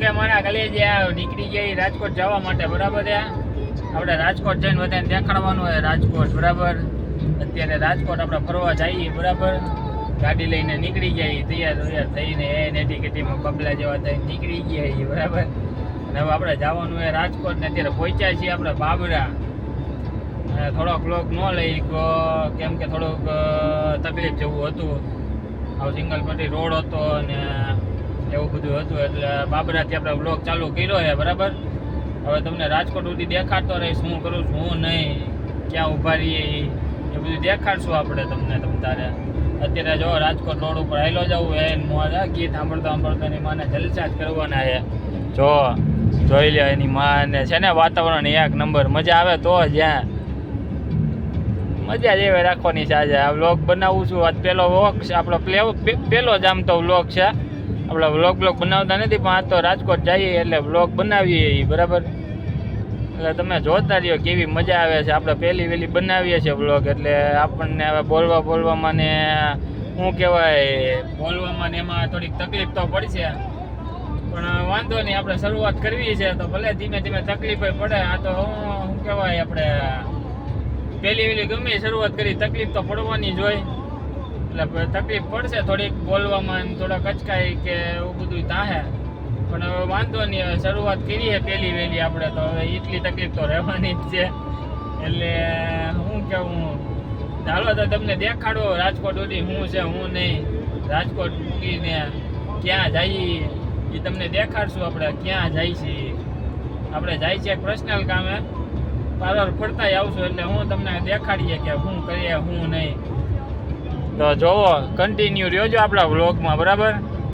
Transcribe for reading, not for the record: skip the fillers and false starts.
Okay મારા કલેજા નીકળી ગઈ રાજકોટ જવા માટે બરાબર છે. આપણે રાજકોટ જઈને બધાને દેખાડવાનું હોય રાજકોટ બરાબર. અત્યારે રાજકોટ આપણે ફરવા જઈએ બરાબર. ગાડી લઈને નીકળી જાય તૈયાર થઈને નેટી કેટીમાં બબલા જેવા થઈને નીકળી ગયા બરાબર. અને હવે આપણે જવાનું હોય રાજકોટ ને અત્યારે પહોંચ્યા છીએ આપણે બાબરા. થોડોક લોક ન લઈ કેમ કે થોડુંક તકલીફ જેવું હતું. આવો સિંગલ પટ્ટી રોડ હતો અને એવું બધું હતું એટલે બાબરાથી આપણે બ્લોગ ચાલુ કર્યો છે બરાબર. હવે તમને રાજકોટ સુધી દેખાડતો રહીશ શું કરું છું હું નહીં, ક્યાં ઊભા રહીએ એ બધું દેખાડશું આપણે તમને. તારે અત્યારે જો રાજકોટ રોડ ઉપર હાલો જવું હે મોજા ગીત સાંભળતો એની માને જલસા જ કરવાના છે. જો જોઈ લે એની માને છે ને વાતાવરણ એક નંબર મજા આવે તો જ્યાં મજા જ એવી રાખવાની છે. આજે આ વ્લોગ બનાવું છું. આજ પહેલો વ્લોગ છે આપણો, પહેલો જ આમ તો વ્લોગ છે. આપણે વ્લોગ બનાવતા નથી પણ આ તો રાજકોટ જઈએ એટલે વ્લોગ બનાવીએ બરાબર. એટલે તમે જોતા રહ્યો કેવી મજા આવે છે. આપણે પહેલી વહેલી બનાવીએ છીએ વ્લોગ એટલે આપણને હવે બોલવામાં ને શું કહેવાય બોલવામાં ને એમાં થોડીક તકલીફ તો પડશે પણ વાંધો નહીં. આપણે શરૂઆત કરવી છે તો ભલે ધીમે ધીમે તકલીફ પડે. આ તો શું કહેવાય આપણે પહેલી વહેલી ગમે શરૂઆત કરી તકલીફ તો પડવાની જ હોય. એટલે તકલીફ પડશે થોડીક બોલવામાં થોડા કચકાય કે એવું બધું થાહે પણ હવે વાંધો નહીં. હવે શરૂઆત કરીએ પહેલી વહેલી આપણે તો હવે એટલી તકલીફ તો રહેવાની જ છે. એટલે શું કેવું ચાલો તો તમને દેખાડો રાજકોટ સુધી શું છે શું નહીં. રાજકોટ મૂકીને ક્યાં જઈએ એ તમને દેખાડશું. આપણે ક્યાં જાય છીએ આપણે જાય છે પર્સનલ કામે પાર્લર ફરતા આવશું એટલે હું તમને દેખાડીએ કે શું કરીએ શું નહીં. તો જોવો કન્ટિન્યુ રહ્યો આપણા વ્લોગમાં બરાબર.